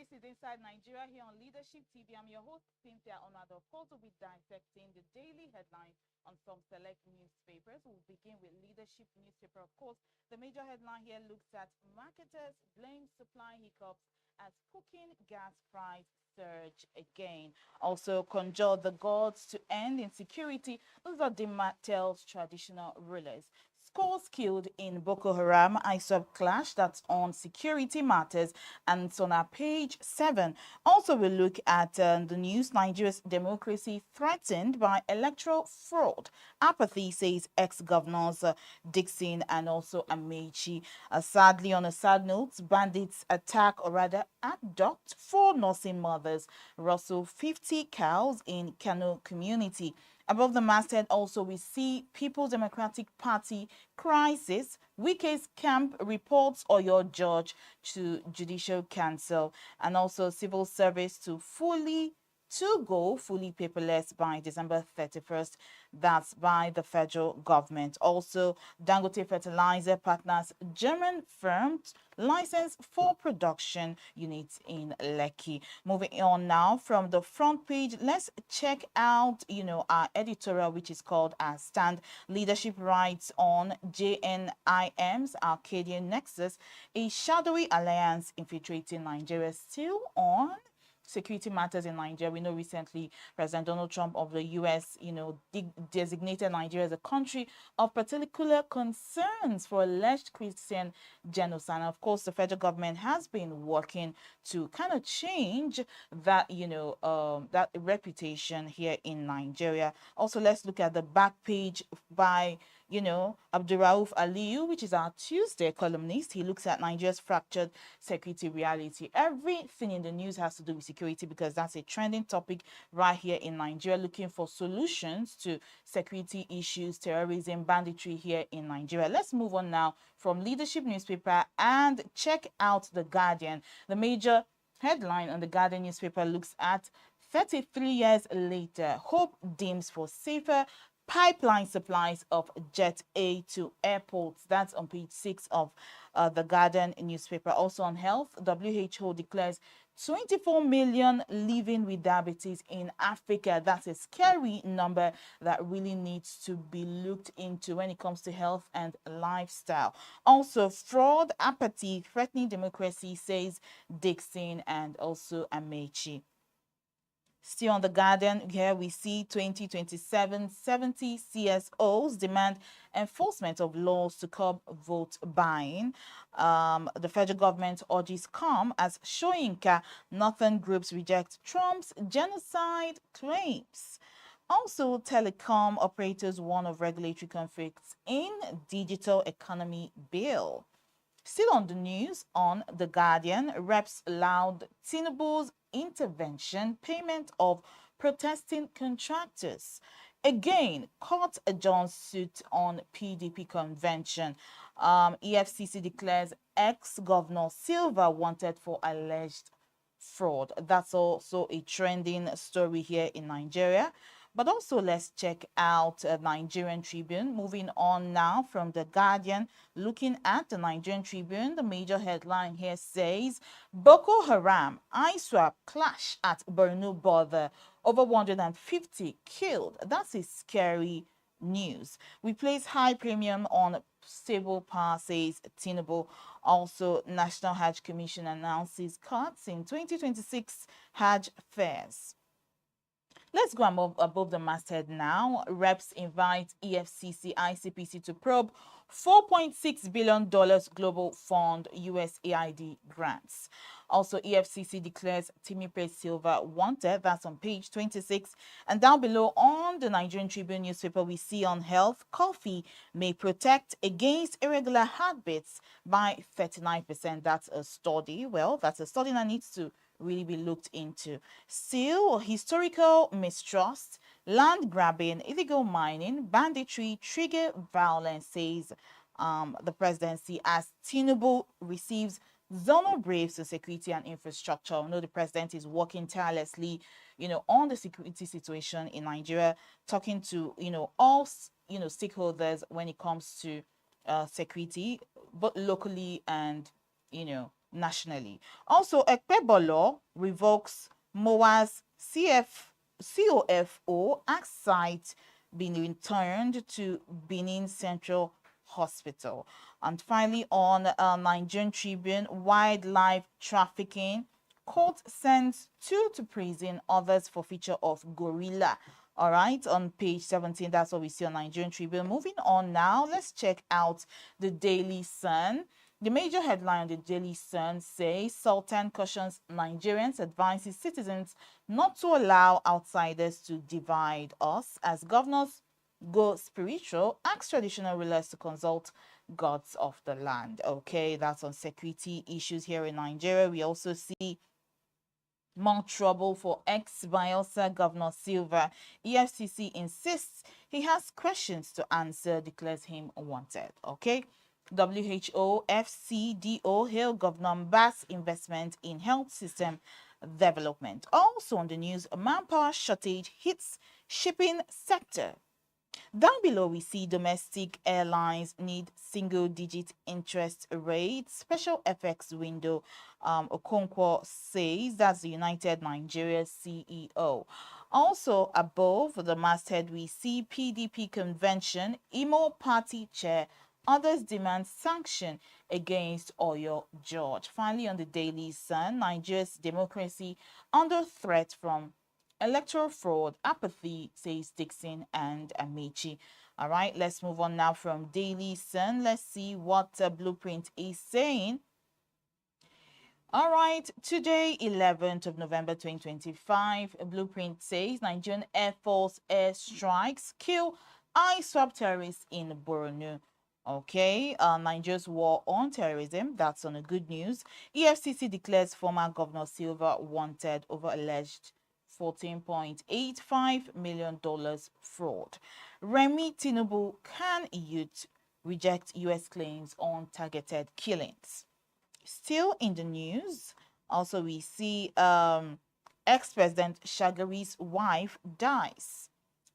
This is Inside Nigeria here on Leadership TV. I'm your host, Cynthia Onado. Of course, we'll be dissecting the daily headlines on some select newspapers. We'll begin with Leadership newspaper. Of course, the major headline here looks at marketers blame supply hiccups as cooking gas price surge again. Also, conjure the gods to end insecurity. Those are Dimatel's traditional rulers. Scores killed in Boko Haram ISWAP clash, that's on security matters, and it's on our page 7. Also, we look at the news. Nigeria's democracy threatened by electoral fraud. Apathy, says ex-governors Dixon and also Amechi. Sadly, on a sad note, bandits attack or rather abduct 4 nursing mothers, rustle 50 cows in Kano community. Above the masthead, also, we see People's Democratic Party crisis. Wike's camp reports Oyo judge to Judicial Council, and also civil service to go fully paperless by December 31st. That's by the federal government. Also, Dangote Fertilizer partners German firms license for production units in Lekki. Moving on now from the front page, let's check out, our editorial, which is called Our Stand. Leadership writes on JNIM's Arcadian Nexus, a shadowy alliance infiltrating Nigeria, still on security matters in Nigeria. We know recently President Donald Trump of the U.S., designated Nigeria as a country of particular concerns for alleged Christian genocide. And of course, the federal government has been working to kind of change that, that reputation here in Nigeria. Also, let's look at the back page by Abdurrauf Aliyu, which is our Tuesday columnist. He looks at Nigeria's fractured security reality. Everything in the news has to do with security because that's a trending topic right here in Nigeria, looking for solutions to security issues, terrorism, banditry here in Nigeria. Let's move on now from Leadership newspaper and check out The Guardian. The major headline on The Guardian newspaper looks at 33 years later, hope dims for safer pipeline supplies of Jet A to airports. That's on page 6 of the Guardian newspaper. Also on health, WHO declares 24 million living with diabetes in Africa. That's a scary number that really needs to be looked into when it comes to health and lifestyle. Also, fraud, apathy, threatening democracy, says Dixon and also Amechi. Still on The Guardian, here we see 2027 70 CSOs demand enforcement of laws to curb vote buying. The federal government urges calm as Shoyinka Northern groups reject Trump's genocide claims. Also, telecom operators warn of regulatory conflicts in digital economy bill. Still on the news on The Guardian, reps allowed Tinubu's intervention payment of protesting contractors. Again, court adjourns suit on PDP convention. EFCC declares ex-governor Sylva wanted for alleged fraud. That's also a trending story here in Nigeria. But also, let's check out Nigerian Tribune. Moving on now from The Guardian, looking at the Nigerian Tribune, the major headline here says, Boko Haram, ISWAP clash at Borno border, over 150 killed. That's a scary news. We place high premium on stable power, says Tinubu. Also, National Hajj Commission announces cuts in 2026 Hajj fares. Let's go above the masthead now. Reps invite EFCC, ICPC to probe $4.6 billion global fund USAID grants. Also, EFCC declares Timipe Sylva wanted. That's on page 26. And down below on the Nigerian Tribune newspaper, we see on health, coffee may protect against irregular heartbeats by 39%. That's a study. Well, that's a study that needs to really be looked into. Still, historical mistrust, land grabbing, illegal mining, banditry trigger violence, says the presidency, as Tinubu receives zonal briefs to security and infrastructure. I know the president is working tirelessly, on the security situation in Nigeria, talking to, all, stakeholders when it comes to security, both locally and, nationally. Also, Ekpebolo revokes MOA's COFO as site being returned to Benin Central Hospital. And finally, on Nigerian Tribune, wildlife trafficking. Court sends 2 to prison, others for feature of gorilla. All right, on page 17, that's what we see on Nigerian Tribune. Moving on now, let's check out the Daily Sun. The major headline on the Daily Sun says Sultan cautions Nigerians, advises citizens not to allow outsiders to divide us. As governors go spiritual, ask traditional rulers to consult gods of the land. Okay, that's on security issues here in Nigeria. We also see more trouble for ex-Bayelsa Governor Sylva. EFCC insists he has questions to answer, declares him wanted. Okay. WHO, FCDO hail Governor Mbas investment in health system development. Also on the news, manpower shortage hits shipping sector. Down below, we see domestic airlines need single-digit interest rates. Special FX window, Okonkwo says, that's the United Nigeria CEO. Also above the masthead, we see PDP convention, Imo party chair, others demand sanction against Oyo George. Finally, on the Daily Sun, Nigeria's democracy under threat from electoral fraud, apathy, says Dixon and Amechi. All right, let's move on now from Daily Sun. Let's see what Blueprint is saying. All right, today, 11th of November 2025, Blueprint says Nigerian Air Force air strikes kill ISWAP terrorists in Borno. Okay, Nigeria's war on terrorism, that's on a good news. EFCC declares former Governor Sylva wanted over alleged $14.85 million fraud. Remi Tinubu, can youth reject U.S. claims on targeted killings? Still in the news, also we see ex-president Shagari's wife dies.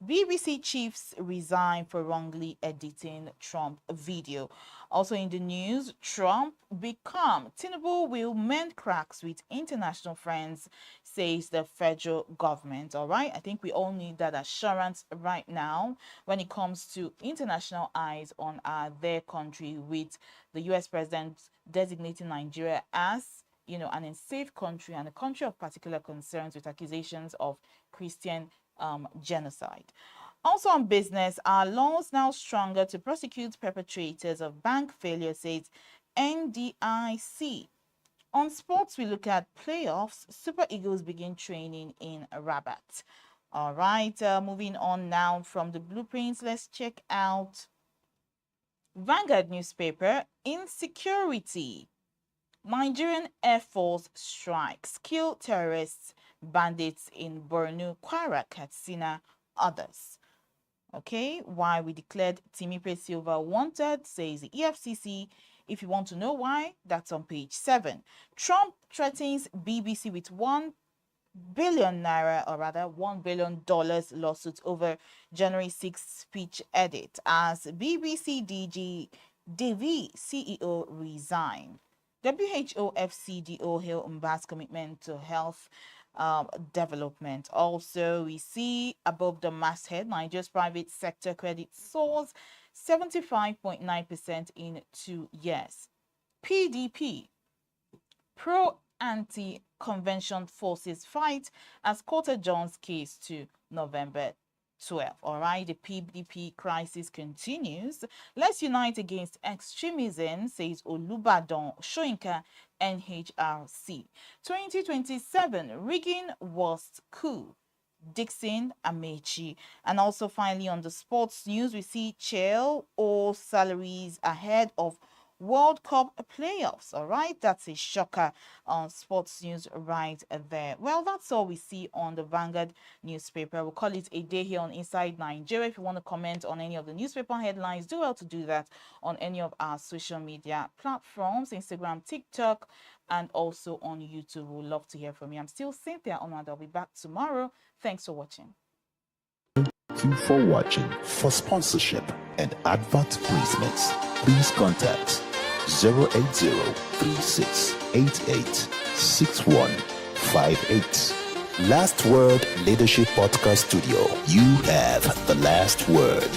BBC chiefs resign for wrongly editing Trump video. Also in the news, Trump become Tinubu will mend cracks with international friends, says the federal government. All right, I think we all need that assurance right now when it comes to international eyes on their country, with the U.S. president designating Nigeria as, you know, an unsafe country and a country of particular concerns with accusations of Christian genocide. Also on business, are laws now stronger to prosecute perpetrators of bank failure, says NDIC. On sports, we look at playoffs. Super Eagles begin training in Rabat. All right, moving on now from the blueprints, let's check out Vanguard newspaper. Insecurity. Nigerian Air Force strikes, kill terrorists, bandits in Borno, Kwara, Katsina, others. Okay, why we declared Timipe Silva wanted, says the EFCC. If you want to know why, that's on page 7. Trump threatens BBC with $1 billion naira, or rather $1 billion lawsuit over January 6 speech edit as BBC DG Devi CEO resign. WHO FCDO hail Mbas commitment to health development. Also, we see above the masthead, Nigeria's private sector credit soars 75.9% in 2 years. PDP, pro-anti-convention forces fight as Quarter John's case to November 12. All right, the PDP crisis continues. Let's unite against extremism, says Olubadan Shoyinka, NHRC. 2027 rigging worst coup, Dixon Amechi. And also finally on the sports news, we see Chelsea or salaries ahead of World Cup playoffs. All right, that's a shocker on sports news right there. Well, that's all we see on the Vanguard newspaper. We'll call it a day here on Inside Nigeria. If you want to comment on any of the newspaper headlines, do well to do that on any of our social media platforms, Instagram, TikTok, and also on YouTube. We'd love to hear from you. I'm still Cynthia Onward. I'll be back tomorrow. Thanks for watching. Thank you for watching. For sponsorship and advert placements, please contact 080-3688-6158. Last Word Leadership Podcast Studio. You have the last word.